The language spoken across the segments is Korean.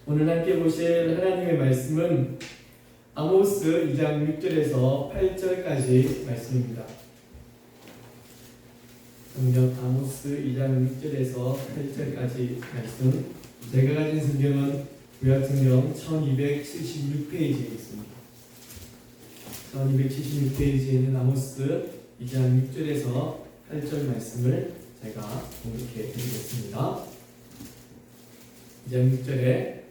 오늘 함께 보실 하나님의 말씀은 아모스 2장 6절에서 8절까지 말씀입니다. 성경 아모스 2장 6절에서 8절까지 말씀. 제가 가진 성경은 구약성경 1276페이지에 있습니다. 1276페이지에 있는 아모스 2장 6절에서 8절 말씀을 제가 공독해 드리겠습니다. 2장 6절에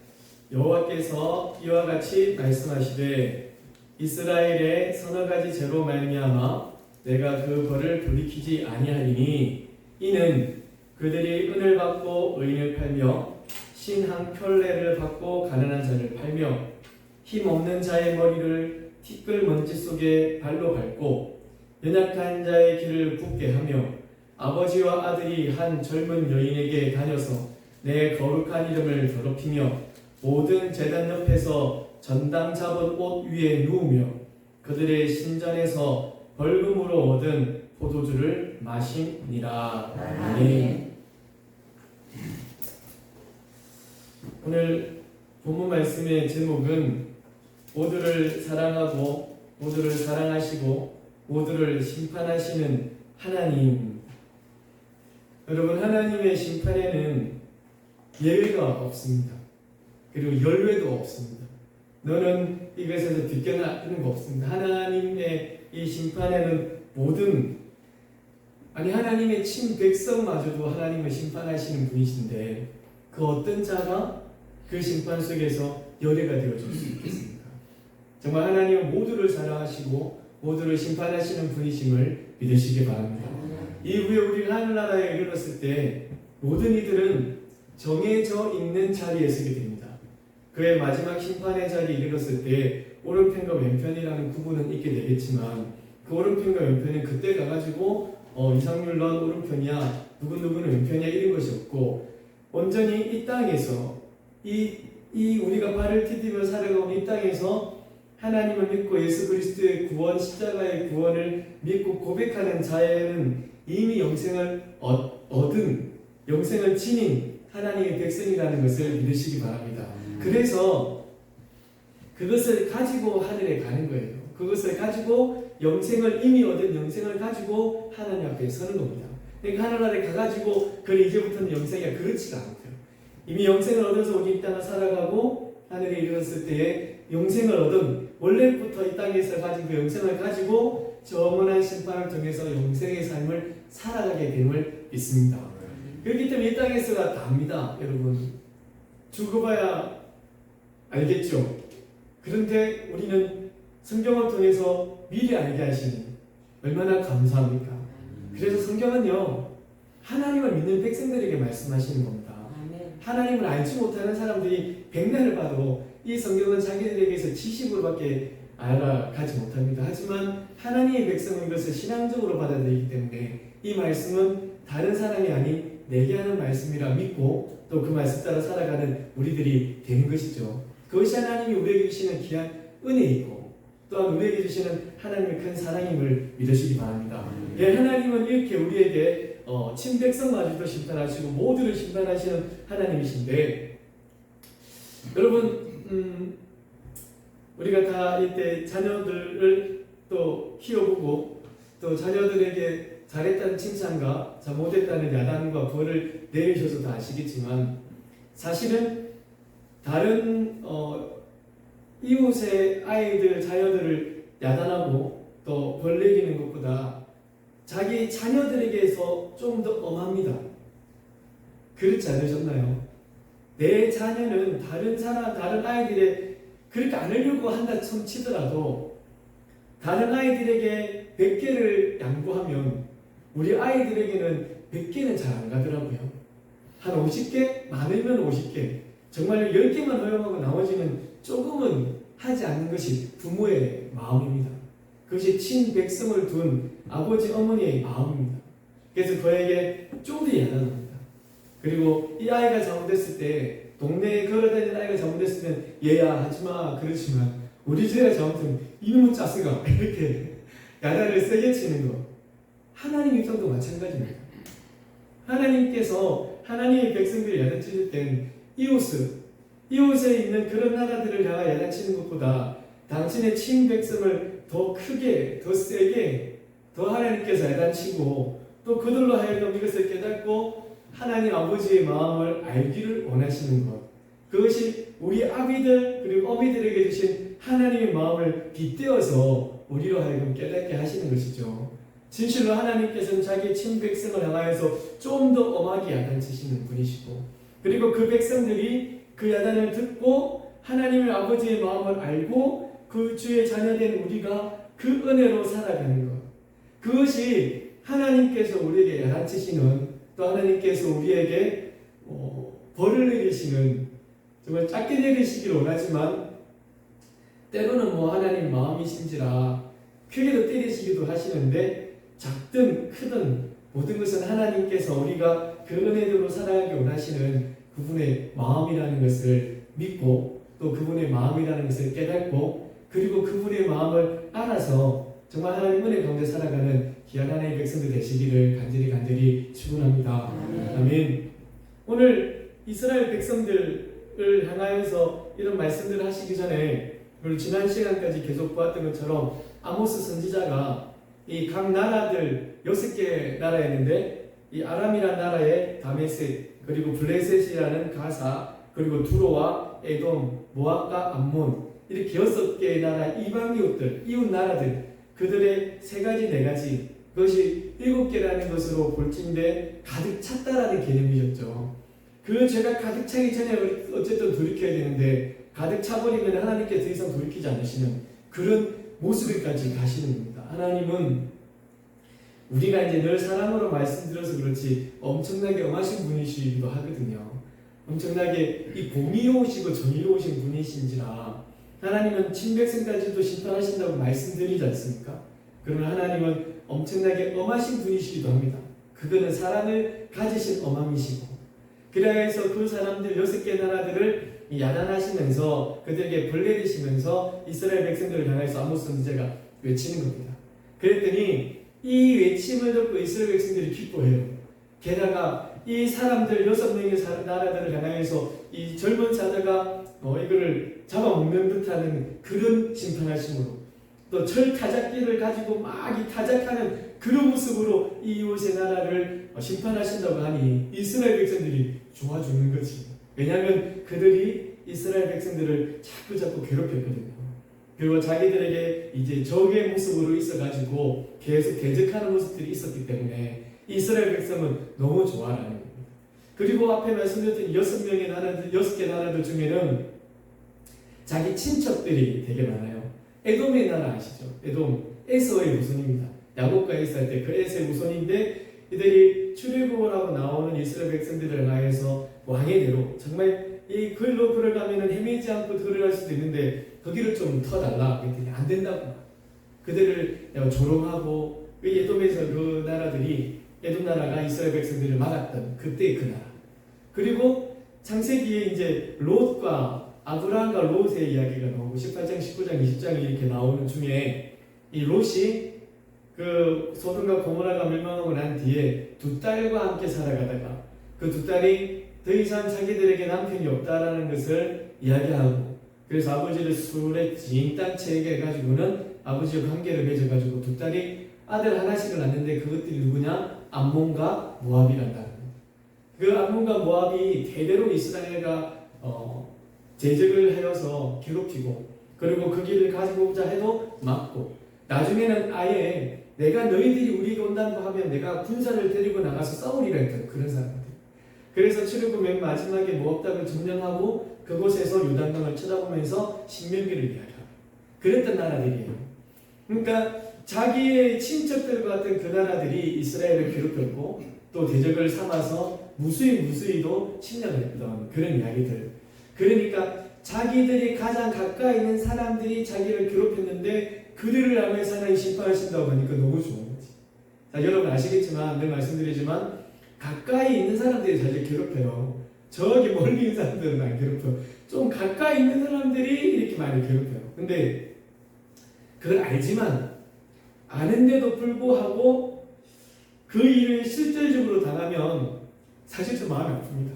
여호와께서 이와 같이 말씀하시되 이스라엘의 서너 가지 죄로 말미암아 내가 그 벌을 돌이키지 아니하리니 이는 그들이 은을 받고 의인을 팔며 신한 켤레를 받고 가난한 자를 팔며 힘없는 자의 머리를 티끌 먼지 속에 발로 밟고 연약한 자의 길을 굽게 하며 아버지와 아들이 한 젊은 여인에게 다녀서 내 거룩한 이름을 더럽히며 모든 제단 옆에서 전당 잡은 옷 위에 누우며 그들의 신전에서 벌금으로 얻은 포도주를 마시니라. 아멘. 오늘 본문 말씀의 제목은 모두를 사랑하고 모두를 사랑하시고 모두를 심판하시는 하나님. 여러분, 하나님의 심판에는 예외가 없습니다. 그리고 열외도 없습니다. 너는 이것에서 비껴나는 거 없습니다. 하나님의 이 심판에는 하나님의 친백성마저도 하나님을 심판하시는 분이신데 그 어떤 자가 그 심판 속에서 열애가 되어줄 수 있겠습니까? 정말 하나님은 모두를 사랑하시고 모두를 심판하시는 분이심을 믿으시기 바랍니다. 이후에 우리가 하늘나라에 이르렀을 때 모든 이들은 정해져 있는 자리에 서게 됩니다. 그의 마지막 심판의 자리에 이르렀을 때 오른편과 왼편이라는 구분은 있게 되겠지만 그 오른편과 왼편은 그때 가가지고 이상률론 오른편이야 누구누구는 왼편이야 이런 것이 없고 온전히 이 땅에서 이 우리가 발을 디디며 살아가는 이 땅에서 하나님을 믿고 예수 그리스도의 구원 십자가의 구원을 믿고 고백하는 자에는 이미 영생을 얻은 영생을 지닌 하나님의 백성이라는 것을 믿으시기 바랍니다. 그래서 그것을 가지고 하늘에 가는 거예요. 그것을 가지고 영생을 이미 얻은 영생을 가지고 하나님 앞에 서는 겁니다. 그러니까 하늘나라에 가가지고 그래 이제부터는 영생이야 그렇지가 않고요. 이미 영생을 얻어서 우리 이 땅을 살아가고 하늘에 이르렀을 때에 영생을 얻은 원래부터 이 땅에서 가진 그 영생을 가지고 영원한 심판을 통해서 영생의 삶을 살아가게 됨을 믿습니다. 그렇기 때문에 이 땅에서가 답니다. 여러분 죽어봐야 알겠죠. 그런데 우리는 성경을 통해서 미리 알게 하시니 얼마나 감사합니까? 그래서 성경은요 하나님을 믿는 백성들에게 말씀하시는 겁니다. 하나님을 알지 못하는 사람들이 백날을 봐도 이 성경은 자기들에게서 지식으로밖에 알아가지 못합니다. 하지만 하나님의 백성은 이것을 신앙적으로 받아들이기 때문에 이 말씀은 다른 사람이 아닌 내게 하는 말씀이라 믿고 또 그 말씀 따라 살아가는 우리들이 되는 것이죠. 그것이 하나님이 우리에게 주시는 귀한 은혜이고 또한 우리에게 주시는 하나님의 큰 사랑임을 믿으시기 바랍니다. 예, 하나님은 이렇게 우리에게 친백성마저도 심판하시고 모두를 심판하시는 하나님이신데 여러분 우리가 다 이때 자녀들을 또 키워보고 또 자녀들에게 잘했다는 칭찬과 잘못했다는 야단과 벌을 내리셔서도 아시겠지만 사실은 다른 이웃의 아이들, 자녀들을 야단하고 또 벌 내리는 것보다 자기 자녀들에게서 좀 더 엄합니다. 그렇지 않으셨나요? 내 자녀는 다른 아이들에 그렇게 안 하려고 한다 치더라도 다른 아이들에게 100개를 양보하면 우리 아이들에게는 100개는 잘 안 가더라고요. 한 50개? 많으면 50개. 정말 10개만 허용하고 나머지는 조금은 하지 않는 것이 부모의 마음입니다. 그것이 친백성을 둔 아버지, 어머니의 마음입니다. 그래서 그에게 좀 더 야단합니다. 그리고 이 아이가 잘못했을 때 동네에 걸어다니는 아이가 잘못했을 때 얘야 하지마 그렇지만 우리 집애가 잘못하면 이놈의 짜스가 이렇게 야단을 세게 치는 거 하나님 입장도 마찬가지입니다. 하나님께서 하나님의 백성들이 야단 치실 땐 이웃을 이웃에 있는 그런 나라들을 향하여 야단치는 것보다 당신의 친백성을 더 크게, 더 세게, 더 하나님께서 야단치고 또 그들로 하여금 이것을 깨닫고 하나님 아버지의 마음을 알기를 원하시는 것. 그것이 우리 아비들 그리고 어미들에게 주신 하나님의 마음을 빗대어서 우리로 하여금 깨닫게 하시는 것이죠. 진실로 하나님께서는 자기 친백성을 향하여서 좀 더 엄하게 야단치시는 분이시고, 그리고 그 백성들이 그 야단을 듣고 하나님의 아버지의 마음을 알고 그 주의 자녀된 우리가 그 은혜로 살아가는 것. 그것이 하나님께서 우리에게 야단치시는, 또 하나님께서 우리에게 벌을 내리시는, 정말 작게 내리시기를 원하지만 때로는 하나님 마음이신지라 크게도 때리시기도 하시는데, 작든 크든 모든 것은 하나님께서 우리가 그 은혜대로 살아가기 원하시는 그분의 마음이라는 것을 믿고, 또 그분의 마음이라는 것을 깨닫고, 그리고 그분의 마음을 알아서 정말 하나님 은혜 가운데 살아가는 귀한 하나님의 백성들 되시기를 간절히 축원합니다. 아멘. 오늘 이스라엘 백성들을 향하여서 이런 말씀들을 하시기 전에, 그리고 지난 시간까지 계속 보았던 것처럼 아모스 선지자가 이 각 나라들 6개 나라였는데, 이 아람이라는 나라의 다메섹, 그리고 블레셋이라는 가사, 그리고 두로와 에돔, 모압과 암몬, 이렇게 6개의 나라 이방 이웃들, 이웃 나라들, 그들의 3가지 4가지, 그것이 7개라는 것으로 볼진데 가득 찼다라는 개념이셨죠. 그 죄가 가득 차기 전에 어쨌든 돌이켜야 되는데, 가득 차버리면 하나님께 더 이상 돌이키지 않으시는 그런 모습에까지 가시는 겁니다. 하나님은 우리가 이제 늘 사랑으로 말씀드려서 그렇지 엄청나게 엄하신 분이시기도 하거든요. 엄청나게 이 공의로우시고 정의로우신 분이신지라 하나님은 친백성까지도 심판하신다고 말씀드리지 않습니까? 그러나 하나님은 엄청나게 엄하신 분이시기도 합니다. 그거는 사랑을 가지신 엄함이시고, 그래서 그 사람들 6개 나라들을 야단하시면서 그들에게 벌 내리시면서 이스라엘 백성들을 향해서 아모스 선지자가 외치는 겁니다. 그랬더니 이 외침을 듣고 이스라엘 백성들이 기뻐해요. 게다가 이 사람들 6명의 나라들을 향해서 이 젊은 자녀가 이거를 잡아먹는 듯하는 그런 심판하심으로, 또 철 타작기를 가지고 막 이 타작하는 그런 모습으로 이 이웃의 나라를 심판하신다고 하니 이스라엘 백성들이 좋아 죽는 거지. 왜냐하면 그들이 이스라엘 백성들을 자꾸 괴롭혔거든요. 그리고 자기들에게 이제 적의 모습으로 있어가지고 계속 대적하는 모습들이 있었기 때문에 이스라엘 백성은 너무 좋아하는 겁니다. 그리고 앞에 말씀드렸던 6명의 나라들, 6개 나라들 중에는 자기 친척들이 되게 많아요. 에돔의 나라 아시죠? 에돔, 에서의 후손입니다. 야곱과 에서 할 때 그 에서의 후손인데, 이들이 출애굽하고 나오는 이스라엘 백성들을 향해서 왕의 대로 정말 이 글로 걸어가면은 헤매지 않고 들어갈 수도 있는데 거기를 좀 터달라 그랬더니 안 된다고. 그들을 조롱하고, 에돔에서 그 나라들이, 에돔 나라가 이스라엘 백성들을 막았던 그때 그 나라. 그리고 창세기에 이제 롯과 아브라함과 롯의 이야기가 나오고 18장, 19장, 20장이 이렇게 나오는 중에 이 롯이 그 소돔과 고모라가 멸망하고 난 뒤에 2딸과 함께 살아가다가 그 2딸이 더 이상 자기들에게 남편이 없다라는 것을 이야기하고, 그래서 아버지를 술에 징땅 채게 해가지고는 아버지와 관계를 맺어가지고 2딸이 아들 하나씩을 낳는데 그것들이 누구냐? 암몬과 모압이란다. 그 암몬과 모압이 대대로 이스라엘과 제적을 하여서 괴롭히고, 그리고 그 길을 가지고 오자 해도 막고, 나중에는 아예 내가 너희들이 우리가 온다고 하면 내가 군사를 데리고 나가서 싸우리라 했던 그런 사람들. 그래서 출애굽 맨 마지막에 모압 땅을 점령하고 그곳에서 요단강을 쳐다보면서 신명기를 이야기하고 그랬던 나라들이에요. 그러니까 자기의 친척들 같은 그 나라들이 이스라엘을 괴롭혔고 또 대적을 삼아서 무수히도 침략을 했던 그런 이야기들. 그러니까 자기들이 가장 가까이 있는 사람들이 자기를 괴롭혔는데 그들을 향해서 하나님 심판하신다고 하니까 너무 좋은 거지. 자, 여러분 아시겠지만, 늘 말씀드리지만 가까이 있는 사람들이 자기를 괴롭혀요. 저기 멀리 있는 사람들은 안 괴롭혀. 좀 가까이 있는 사람들이 이렇게 많이 괴롭혀요. 근데 그걸 알지만, 아는데도 불구하고 그 일을 실질적으로 당하면 사실 좀 마음이 아픕니다.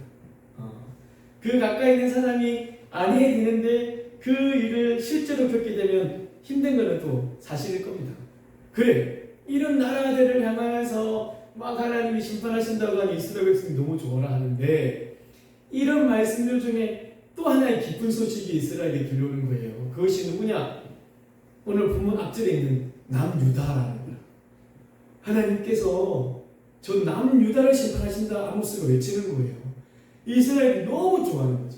그 가까이 있는 사람이 안 해야 되는데 그 일을 실제로 겪게 되면 힘든 거는 또 사실일 겁니다. 그래, 이런 나라들을 향하여서 막 하나님이 심판하신다고 하니 이스라엘 백성이 너무 좋아라 하는데, 이런 말씀들 중에 또 하나의 기쁜 소식이 이스라엘에 들려오는 거예요. 그것이 누구냐? 오늘 본문 앞절에 있는 남유다라는 거예요. 하나님께서 저 남유다를 심판하신다 아모스가 외치는 거예요. 이스라엘이 너무 좋아하는 거지.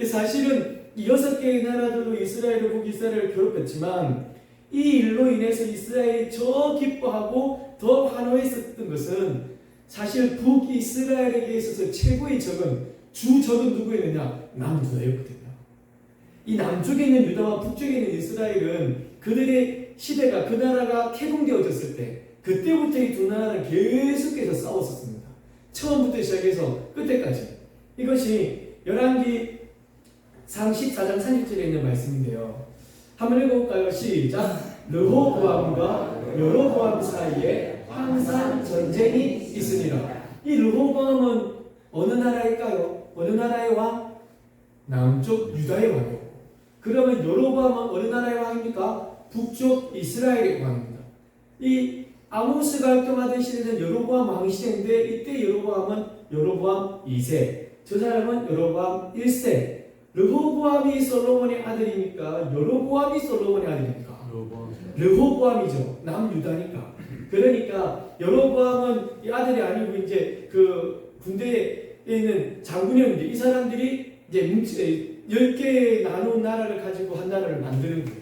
사실은 이 6개의 나라들도 이스라엘을 북이스라엘을 괴롭혔지만 이 일로 인해서 이스라엘이 저 기뻐하고 더 환호했었던 것은 사실 북이스라엘에게 있어서 최고의 적은 주적은 누구였느냐? 남유다였거든요. 이 남쪽에 있는 유다와 북쪽에 있는 이스라엘은 그들의 시대가, 그 나라가 개봉되어졌을 때 그때부터 이 두 나라는 계속해서 싸웠었습니다. 처음부터 시작해서 끝에까지. 이것이 열왕기 상 14장 30절에 있는 말씀인데요. 한번 읽어볼까요? 시작. 르호보암과 여로보암 사이에 항상 전쟁이 있으니라. 이 르호보암은 어느 나라일까요? 어느 나라의 왕? 남쪽 유다의 왕이고, 그러면 여로보암은 어느 나라의 왕입니까? 북쪽 이스라엘의 왕입니다. 이 아모스가 활동하던 시대는 여로보암 왕 시대인데, 이때 여로보암은 여로보암 2세, 저 사람은 여로보암 1세. 르호보암이 솔로몬의 아들입니까? 여로보암이 솔로몬의 아들입니까? 르호보암이죠. 남유다니까. 그러니까 여로보암은 이 아들이 아니고 이제 그 군대에 있는 장군이었는데, 이 사람들이 이제 10개 나눈 나라를 가지고 한 나라를 만드는 거예요.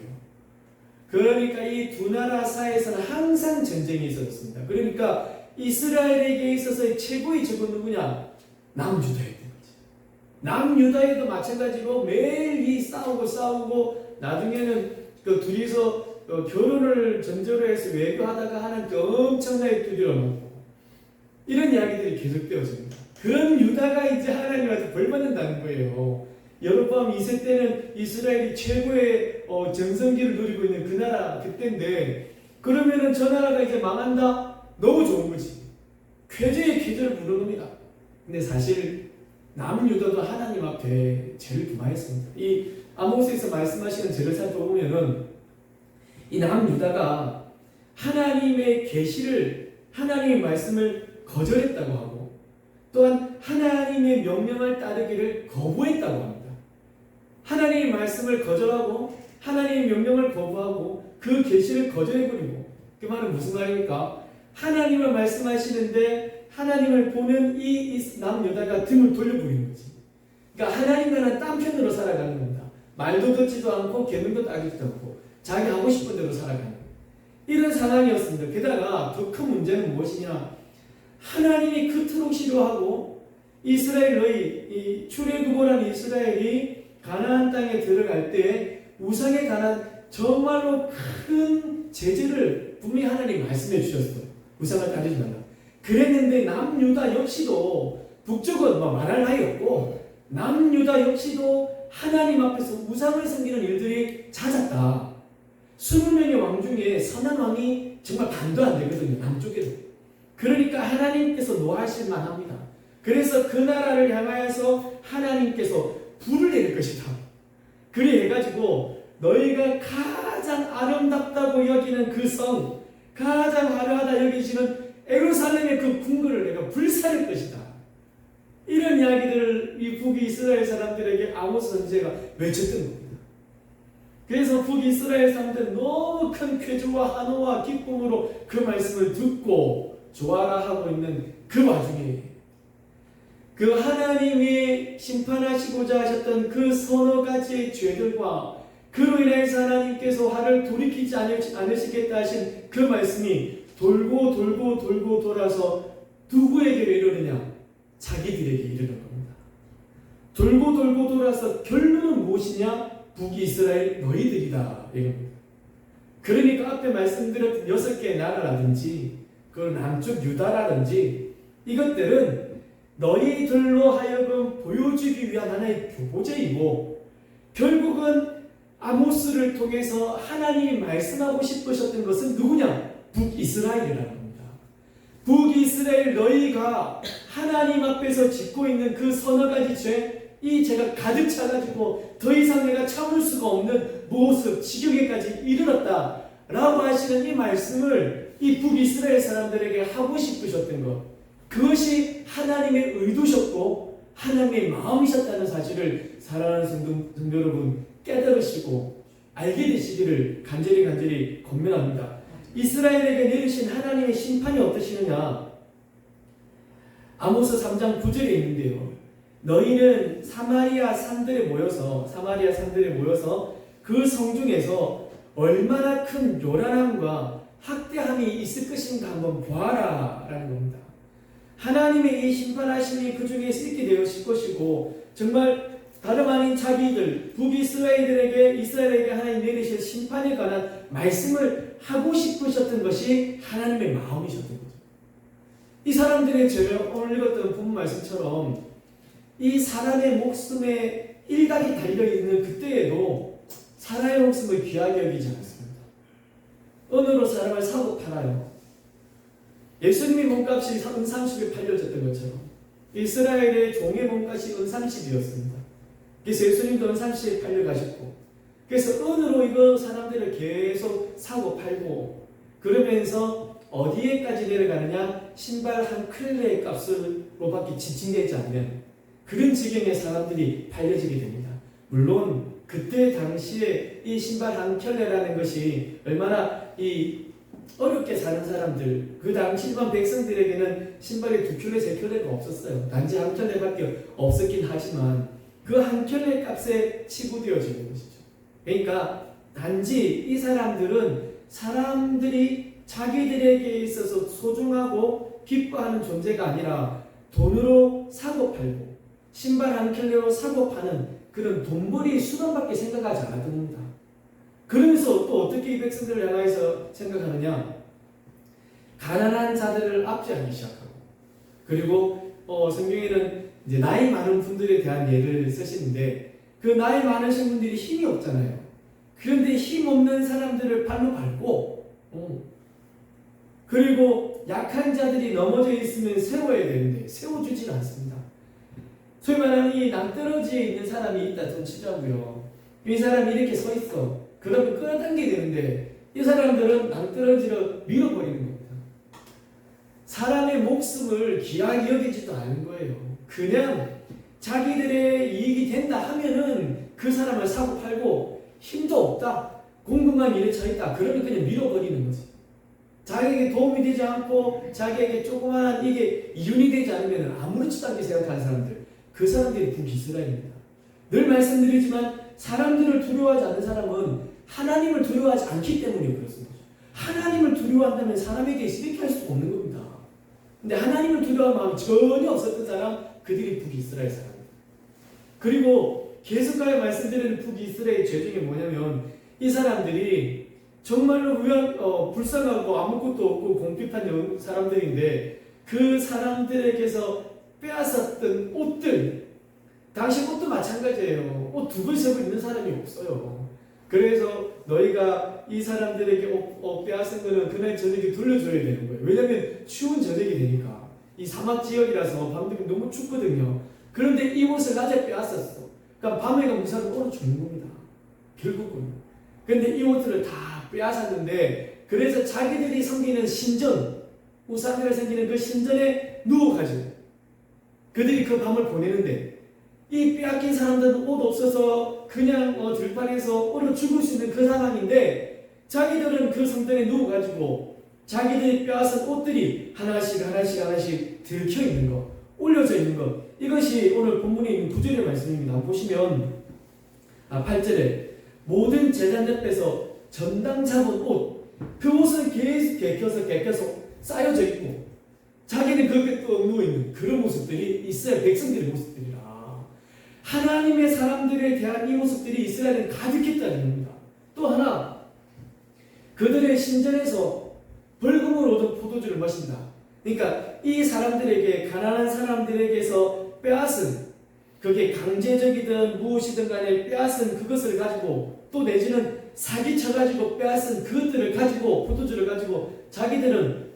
그러니까 이 두 나라 사이에서는 항상 전쟁이 있었습니다. 그러니까 이스라엘에게 있어서 최고의 적은 누구냐? 남유다였던 거지. 남유다에도 마찬가지로 매일 이 싸우고 나중에는 그 둘이서 결혼을 전제로 해서 외교하다가 하나님께 엄청나게 두드려 놓고 이런 이야기들이 계속되어집니다. 그런 유다가 이제 하나님한테 벌 받는다는 거예요. 여로보암 2세 때는 이스라엘이 최고의 전성기를 누리고 있는 그 나라 그때인데, 그러면은 저 나라가 이제 망한다? 너무 좋은 거지. 쾌재의 기도를 부르겁니다. 근데 사실 남유다도 하나님 앞에 죄를 금하였습니다. 이 아모스에서 말씀하시는 죄를 살펴보면은 이 남유다가 하나님의 계시를, 하나님의 말씀을 거절했다고 하고, 또한 하나님의 명령을 따르기를 거부했다고 합니다. 하나님의 말씀을 거절하고 하나님의 명령을 거부하고 그 계시를 거절해버리고, 그 말은 무슨 말입니까? 하나님을 말씀하시는데 하나님을 보는 이 남유다가 등을 돌려버리는 거지. 그러니까 하나님과는 딴 편으로 살아가는 겁니다. 말도 듣지도 않고 계명도 따르지도 않고 자기 하고 싶은 대로 살아가는 이런 상황이었습니다. 게다가 더 큰 문제는 무엇이냐? 하나님이 그토록 싫어하고 이스라엘의 이 출애굽을 이스라엘이 가나안 땅에 들어갈 때 우상에 관한 정말로 큰 제재를 분명히 하나님 말씀해 주셨어요. 우상을 따르지 말라. 그랬는데 남유다 역시도, 북쪽은 말할 나위 없고 남유다 역시도 하나님 앞에서 우상을 섬기는 일들이 잦았다. 20명의 왕 중에 선한 왕이 정말 반도 안 되거든요. 남쪽에도. 그러니까 하나님께서 노하실 만합니다. 그래서 그 나라를 향하여서 하나님께서 불을 내릴 것이다. 그래 해가지고 너희가 가장 아름답다고 여기는 그 성, 가장 화려하다 여기시는 예루살렘의 그 궁궐을 내가 불살릴 것이다. 이런 이야기들을 이 북이스라엘 사람들에게 아모스 선지자가 외쳤던 겁니다. 그래서 북이스라엘 사람들은 너무 큰 쾌조와 환호와 기쁨으로 그 말씀을 듣고 좋아라 하고 있는 그 와중에 그 하나님이 심판하시고자 하셨던 그 서너 가지의 죄들과 그로 인해서 하나님께서 화를 돌이키지 않으시겠다 하신 그 말씀이 돌고 돌아서 누구에게 이르느냐? 자기들에게 이르는 겁니다. 돌고 돌아서 결론은 무엇이냐? 북이스라엘 너희들이다 이겁니다. 그러니까 앞에 말씀드렸던 6개의 나라라든지 그 남쪽 유다라든지 이것들은 너희들로 하여금 보여주기 위한 하나의 교보제이고, 결국은 아모스를 통해서 하나님이 말씀하고 싶으셨던 것은 누구냐? 북이스라엘이라는 겁니다. 북이스라엘 너희가 하나님 앞에서 짓고 있는 그 서너 가지 죄, 이 죄가 가득 차가지고 더 이상 내가 참을 수가 없는 모습, 지경에까지 이르렀다라고 하시는 이 말씀을 이 북이스라엘 사람들에게 하고 싶으셨던 것, 그것이 하나님의 의도셨고 하나님의 마음이셨다는 사실을 사랑하는 성도 여러분 깨달으시고 알게 되시기를 간절히 권면합니다. 이스라엘에게 내리신 하나님의 심판이 어떠시느냐? 아모스 3장 9절에 있는데요. 너희는 사마리아 산들에 모여서 그 성중에서 얼마나 큰 요란함과 학대함이 있을 것인가 한번 보아라 라는 겁니다. 하나님의 이 심판하심이 그 중에서 있게 되었을 것이고, 정말 다름 아닌 자기들 이스라엘에게 하나님 내리실 심판에 관한 말씀을 하고 싶으셨던 것이 하나님의 마음이셨던 거죠. 이 사람들의 죄를 오늘 읽었던 본문 말씀처럼 이 사람의 목숨에 일각이 달려있는 그때에도 사람의 목숨을 귀하게 여기지 않았습니다. 은으로 사람을 사고 팔아요. 예수님의 몸값이 은 30에 팔려졌던 것처럼 이스라엘의 종의 몸값이 은 30이었습니다. 그래서 예수님도 은 30에 팔려가셨고, 그래서 은으로 이거 사람들을 계속 사고 팔고, 그러면서 어디에까지 내려가느냐? 신발 한 켤레의 값으로밖에 지칭되지 않는 그런 지경의 사람들이 팔려지게 됩니다. 물론 그때 당시에 이 신발 한 켤레라는 것이 얼마나 이 어렵게 사는 사람들, 그 당시 일반 백성들에게는 신발이 2켤레, 3켤레가 없었어요. 단지 한 켤레밖에 없었긴 하지만 그 한 켤레 값에 치부되어지는 것이죠. 그러니까 단지 이 사람들이 자기들에게 있어서 소중하고 기뻐하는 존재가 아니라 돈으로 사고 팔고 신발 한 켤레로 사고 파는 그런 돈벌이 수단밖에 생각하지 않았던 겁니다. 그러면서 또 어떻게 이 백성들을 향해서 생각하느냐? 가난한 자들을 압제하기 시작하고, 그리고 성경에는 이제 나이 많은 분들에 대한 예를 쓰시는데, 그 나이 많으신 분들이 힘이 없잖아요. 그런데 힘 없는 사람들을 발로 밟고, 그리고 약한 자들이 넘어져 있으면 세워야 되는데 세워주질 않습니다. 소위 말하는 이 낭떠러지에 있는 사람이 있다 좀 치자고요. 이 사람이 이렇게 서 있어. 그러면 끌어당기게 되는데 이 사람들은 낭떠러지로 밀어버리는 겁니다. 사람의 목숨을 귀하게 여기지도 않은 거예요. 그냥 자기들의 이익이 된다 하면은 그 사람을 사고 팔고, 힘도 없다, 공급만 일에 처했다, 그러면 그냥 밀어버리는 거지. 자기에게 도움이 되지 않고 자기에게 조그마한 이게 이윤이 되지 않으면 아무렇지도 않게 생각하는 사람들, 그 사람들이 북이스라엘입니다. 늘 말씀드리지만 사람들을 두려워하지 않는 사람은 하나님을 두려워하지 않기 때문에 그렇습니다. 하나님을 두려워한다면 사람에게 이렇게 할 수가 없는 겁니다. 근데 하나님을 두려워하는 마음이 전혀 없었던 사람, 그들이 북이스라엘 사람입니다. 그리고 계속하여 말씀드리는 북이스라엘 죄 중에 뭐냐면, 이 사람들이 정말로 불쌍하고 아무것도 없고 공핍한 사람들인데, 그 사람들에게서 빼앗았던 옷들, 당시 옷도 마찬가지예요. 옷 두 벌 입는 사람이 없어요. 그래서 너희가 이 사람들에게 옷 빼앗은 거는 그날 저녁에 돌려줘야 되는 거예요. 왜냐하면 추운 저녁이 되니까. 이 사막 지역이라서 밤되면 너무 춥거든요. 그런데 이 옷을 낮에 빼앗았어. 그러니까 밤에 가면 그 사람은 얼어 죽는 겁니다. 결국은. 그런데 이 옷들을 다 빼앗았는데, 그래서 자기들이 섬기는 신전, 우상들을 섬기는 그 신전에 누워가지고 그들이 그 밤을 보내는데, 이 빼앗긴 사람들은 옷 없어서 그냥 들판에서 얼어 죽을 수 있는 그 상황인데, 자기들은 그 성전에 누워가지고 자기들이 빼앗은 옷들이 하나씩 들켜 있는 것, 올려져 있는 것, 이것이 오늘 본문에 있는 9절의 말씀입니다. 보시면 8절에 모든 제단 옆에서 전당 잡은 옷, 그 옷은 계속 개켜서 쌓여져 있고 자기는 그렇게 또 누워있는 그런 모습들이 이스라엘 백성들의 모습들이라. 하나님의 사람들에 대한 이 모습들이 이스라엘은 가득했다는 겁니다. 또 하나, 그들의 신전에서 벌금으로 얻은 포도주를 마신다. 그러니까 이 사람들에게, 가난한 사람들에게서 빼앗은, 그게 강제적이든 무엇이든 간에 빼앗은 그것을 가지고, 또 내지는 사기쳐가지고 빼앗은 그것들을 가지고, 포도주를 가지고 자기들은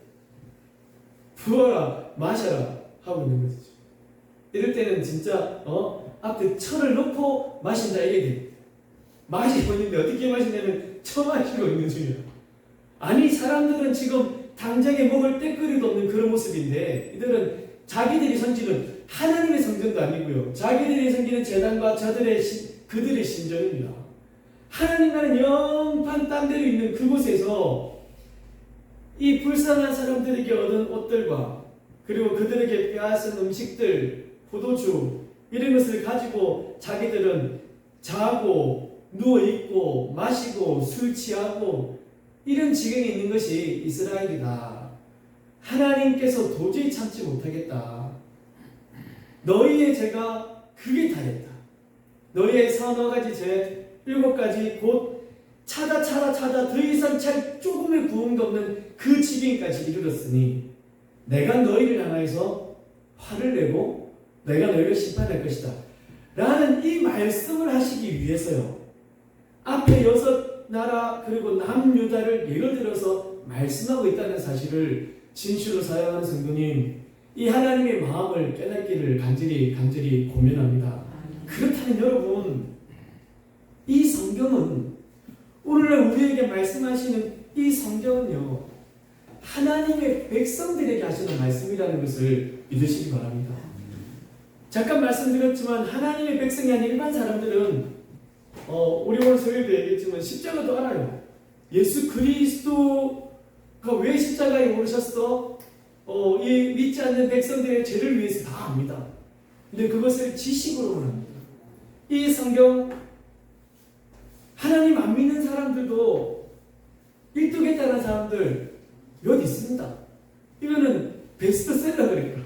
부어라 마셔라 하고 있는 것이죠. 이럴 때는 진짜 앞에 철을 넣고 마신다 이게 돼. 마시고 있는데 어떻게 마시냐면 처마시고 있는 중이야. 아니 사람들은 지금 당장에 먹을 때거리도 없는 그런 모습인데 이들은 자기들이 섬기는 하나님의 성전도 아니고요. 자기들이 섬기는 제단과 그들의 신전입니다. 하나님과는 영판 딴 데로 있는 그곳에서 이 불쌍한 사람들에게 얻은 옷들과 그리고 그들에게 빼앗은 음식들, 포도주 이런 것을 가지고 자기들은 자고 누워있고 마시고 술 취하고 이런 지경에 있는 것이 이스라엘이다. 하나님께서 도저히 참지 못하겠다. 너희의 죄가 그게 다였다. 너희의 서너 가지 죄, 7가지 곧 찾아 더 이상 잘 조금의 구원도 없는 그 지경까지 이르렀으니 내가 너희를 향하여서 화를 내고 내가 너희를 심판할 것이다. 라는 이 말씀을 하시기 위해서요. 앞에 6나라 그리고 남유다를 예를 들어서 말씀하고 있다는 사실을 진실로 사용하는 성도님, 이 하나님의 마음을 깨닫기를 간절히 고민합니다. 그렇다면 여러분, 이 성경은 오늘날 우리에게 말씀하시는 이 성경은요, 하나님의 백성들에게 하시는 말씀이라는 것을 믿으시기 바랍니다. 잠깐 말씀드렸지만 하나님의 백성이 아닌 일반 사람들은 우리 오늘 설교도 얘기했지만 십자가도 알아요. 예수 그리스도가 왜 십자가에 오르셨어? 이 믿지 않는 백성들의 죄를 위해서 다 압니다. 근데 그것을 지식으로만 합니다. 이 성경 하나님 안 믿는 사람들도 일독했다는 사람들 몇 있습니다. 이거는 베스트셀러 그래요.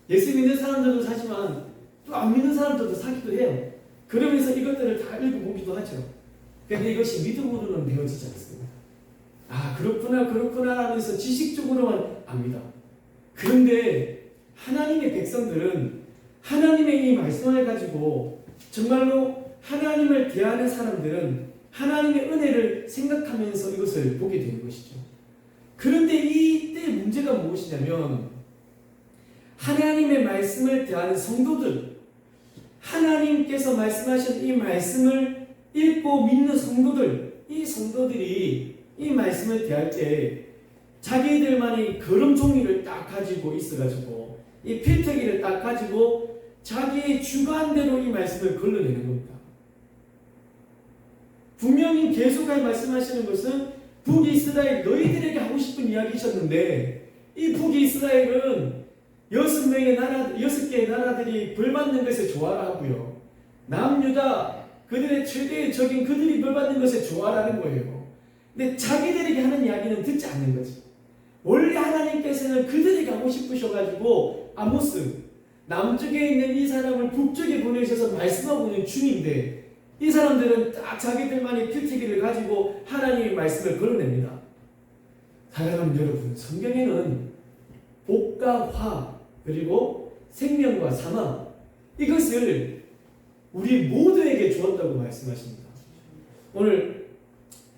예수 믿는 사람들도 사지만 또 안 믿는 사람들도 사기도 해요. 그러면서 이것들을 다 읽어보기도 하죠. 그런데 이것이 믿음으로는 되어지지 않습니다. 아 그렇구나 하면서 지식적으로만 압니다. 그런데 하나님의 백성들은 하나님의 이 말씀을 가지고 정말로 하나님을 대하는 사람들은 하나님의 은혜를 생각하면서 이것을 보게 되는 것이죠. 그런데 이때 문제가 무엇이냐면 하나님의 말씀을 대하는 성도들, 하나님께서 말씀하신 이 말씀을 읽고 믿는 성도들, 이 성도들이 이 말씀을 대할 때 자기들만의 걸음 종이를 딱 가지고 있어가지고 이 필터기를 딱 가지고 자기의 주관대로 이 말씀을 걸러내는 겁니다. 분명히 계속하게 말씀하시는 것은 북이스라엘 너희들에게 하고 싶은 이야기이셨는데 이 북이스라엘은 6개의 나라들이 벌받는 것에 좋아라 하고요. 남유다 그들의 최대의 적인 그들이 벌받는 것에 좋아라는 거예요. 근데 자기들에게 하는 이야기는 듣지 않는 거지. 원래 하나님께서는 그들에게 하고 싶으셔가지고 아모스 남쪽에 있는 이 사람을 북쪽에 보내셔서 말씀하고 있는 중인데 이 사람들은 딱 자기들만의 필티기를 가지고 하나님의 말씀을 걸어냅니다. 사랑하는 여러분, 성경에는 복과 화 그리고 생명과 사망 이것을 우리 모두에게 주었다고 말씀하십니다. 오늘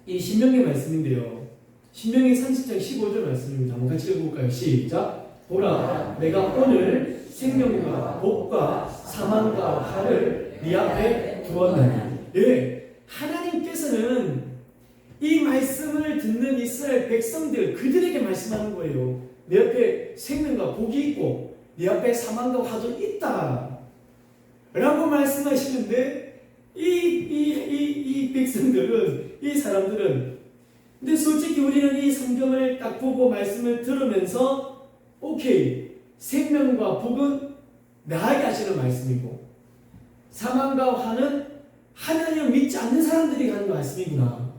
이 신명기 말씀인데요. 신명기 30장 15절 말씀입니다. 한번 같이 읽어볼까요? 시작! 보라, 내가 오늘 생명과 복과 사망과 화를 네 앞에 두었나니. 예, 하나님께서는 이 말씀을 듣는 이스라엘 백성들 그들에게 말씀하는 거예요. 내 앞에 생명과 복이 있고 네 앞에 사망과 화도 있다 라고 말씀하시는데 이 백성들은 이 사람들은 근데 솔직히 우리는 이 성경을 딱 보고 말씀을 들으면서 오케이 생명과 복은 나에게 하시는 말씀이고 사망과 화는 하나님을 믿지 않는 사람들이 하는 말씀이구나.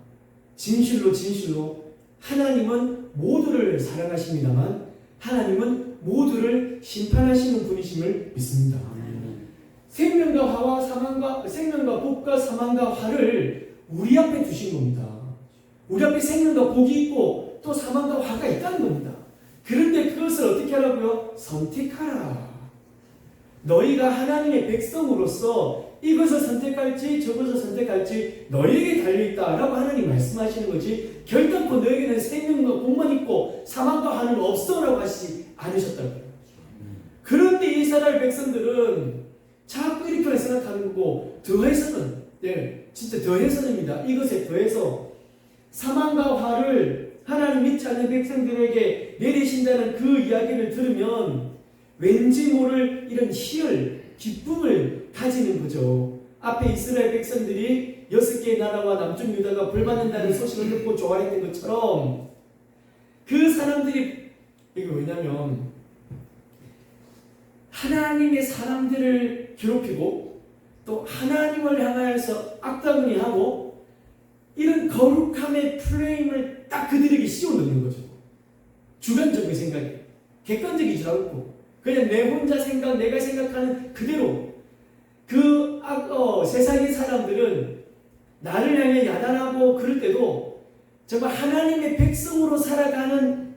진실로 하나님은 모두를 사랑하십니다만 하나님은 모두를 심판하시는 분이심을 믿습니다. 생명과 복과 사망과 화를 우리 앞에 두신 겁니다. 우리 앞에 생명과 복이 있고 또 사망과 화가 있다는 겁니다. 그런데 그것을 어떻게 하라고요? 선택하라. 너희가 하나님의 백성으로서 이것을 선택할지 저것을 선택할지 너희에게 달려있다라고 하나님 말씀하시는 거지 결단코 너에게는 생명과 복만 있고 사망과 화는 없어라고 하시지 않으셨다고요. 그런데 이스라엘 백성들은 자꾸 이렇게만 생각하는 거고, 더해서는, 진짜 더해서입니다. 이것에 더해서 사망과 화를 하나님 믿지 않는 백성들에게 내리신다는 그 이야기를 들으면 왠지 모를 이런 희열, 기쁨을 가지는 거죠. 앞에 이스라엘 백성들이 6개의 나라와 남쪽 유다가 벌받는다는 소식을 듣고 좋아했던 것처럼 그 사람들이, 이거 왜냐면 하나님의 사람들을 괴롭히고 또 하나님을 향하여서 악다구니 하고 이런 거룩함의 프레임을 딱 그들에게 씌워넣는 거죠. 주관적인 생각이 객관적이지 않고 그냥 내 혼자 생각, 내가 생각하는 그대로 세상의 사람들은 나를 향해 야단하고 그럴 때도 정말 하나님의 백성으로 살아가는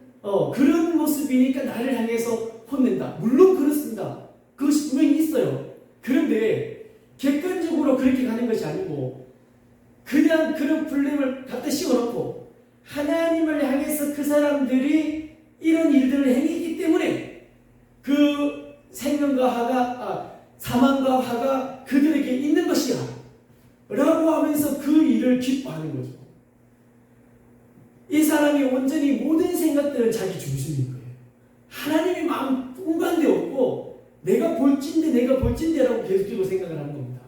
그런 모습이니까 나를 향해서 혼낸다. 물론 그렇습니다. 그것이 분명히 있어요. 그런데 객관적으로 그렇게 가는 것이 아니고 그냥 그런 플레임을 갖다 씌워놓고 하나님을 향해서 그 사람들이 이런 일들을 행했기 때문에 그 사망과 화가 그들에게 있는 것이야 라고 하면서 그 일을 기뻐하는 거죠. 이 사람이 온전히 모든 생각들은 자기 중심인 거예요. 하나님의 마음 공간데 없고 내가 볼진대라고 계속적으로 생각을 하는 겁니다.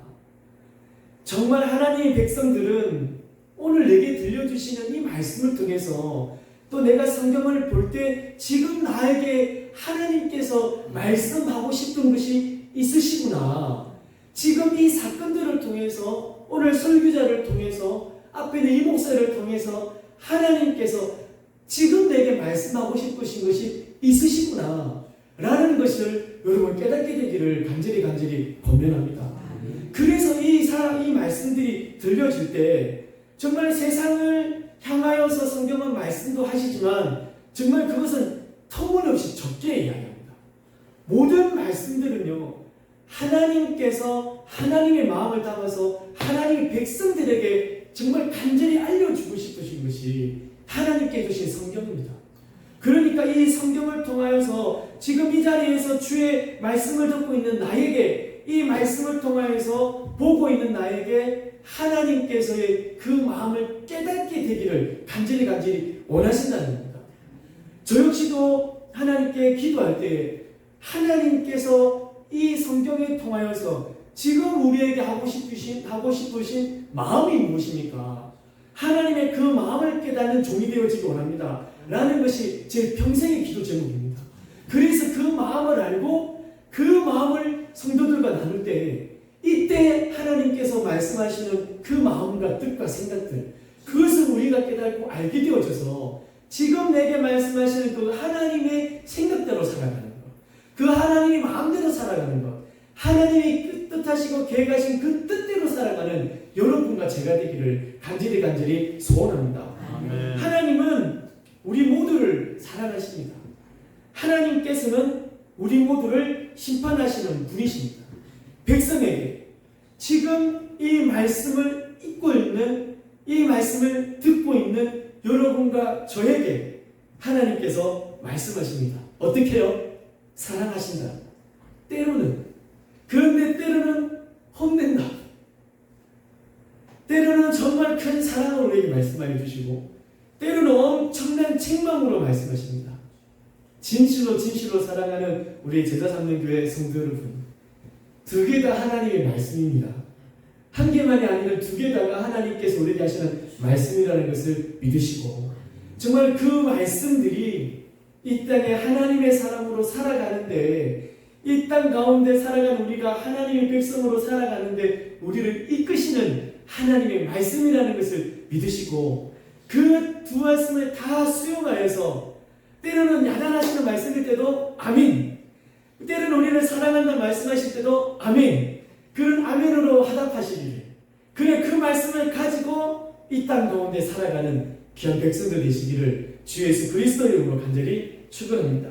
정말 하나님의 백성들은 오늘 내게 들려주시는 이 말씀을 통해서 또 내가 성경을 볼 때 지금 나에게 하나님께서 말씀하고 싶은 것이 있으시구나. 지금 이 사건들을 통해서 오늘 설교자를 통해서 앞에 있는 이 목사를 통해서 하나님께서 지금 내게 말씀하고 싶으신 것이 있으시구나 라는 것을 여러분 깨닫게 되기를 간절히 권면합니다. 그래서 이 말씀들이 들려질 때 정말 세상을 향하여서 성경은 말씀도 하시지만 정말 그것은 터무니없이 적게 이야기합니다. 모든 말씀들은요 하나님께서 하나님의 마음을 담아서 하나님의 백성들에게 정말 간절히 알려주고 싶으신 것이 하나님께 주신 성경입니다. 그러니까 이 성경을 통하여서 지금 이 자리에서 주의 말씀을 듣고 있는 나에게 이 말씀을 통하여서 보고 있는 나에게 하나님께서의 그 마음을 깨닫게 되기를 간절히 원하신다는 겁니다. 저 역시도 하나님께 기도할 때 하나님께서 이 성경에 통하여서 지금 우리에게 하고 싶으신 마음이 무엇입니까? 하나님의 그 마음을 깨닫는 종이 되어지기 원합니다. 라는 것이 제 평생의 기도 제목입니다. 그래서 그 마음을 알고 그 마음을 성도들과 나눌 때 이때 하나님께서 말씀하시는 그 마음과 뜻과 생각들 그것을 우리가 깨닫고 알게 되어져서 지금 내게 말씀하시는 그 하나님의 생각대로 살아가는 것, 그 하나님의 마음대로 살아가는 것, 하나님이 뜻하시고 계획하신 그 뜻대로 살아가는 여러분과 제가 되기를 간절히 소원합니다. 아멘. 하나님은 우리 모두를 사랑하십니다. 하나님께서는 우리 모두를 심판하시는 분이십니다. 백성에게 지금 이 말씀을 읽고 있는 이 말씀을 듣고 있는 여러분과 저에게 하나님께서 말씀하십니다. 어떻게 해요? 사랑하신다. 그런데 때로는 혼낸다. 때로는 정말 큰 사랑으로 우리에게 말씀해 주시고 때로는 엄청난 책망으로 말씀하십니다. 진실로 사랑하는 우리 제자 삼는 교회 성도 여러분, 두 개 다 하나님의 말씀입니다. 한 개만이 아니라 두 개 다가 하나님께서 우리에게 하시는 말씀이라는 것을 믿으시고 정말 그 말씀들이 이 땅에 하나님의 사람으로 살아가는데 이 땅 가운데 살아가는 우리가 하나님의 백성으로 살아가는데 우리를 이끄시는 하나님의 말씀이라는 것을 믿으시고 그 두 말씀을 다 수용하여서 때로는 야단하시는 말씀일 때도 아멘, 때로는 우리를 사랑한다는 말씀하실 때도 아멘, 그런 아멘으로 화답하시기를 그래 그 말씀을 가지고 이 땅 가운데 살아가는 귀한 백성들 되시기를 주 예수 그리스도 이름으로 간절히 축원합니다.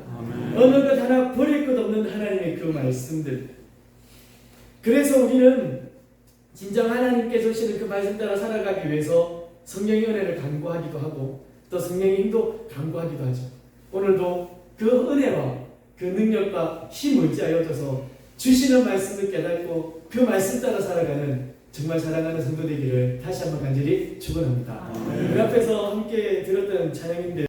어느 것 하나 버릴 것 없는 하나님의 그 말씀들. 그래서 우리는 진정 하나님께 주시는 그 말씀 따라 살아가기 위해서 성령의 은혜를 간구하기도 하고 또 성령의 힘도 간구하기도 하죠. 오늘도 그 은혜와 그 능력과 힘을 의지하여져서 주시는 말씀을 깨닫고 그 말씀 따라 살아가는 정말 사랑하는 성도 되기를 다시 한번 간절히 축원합니다. 우리 앞에서 함께 들었던 찬양인데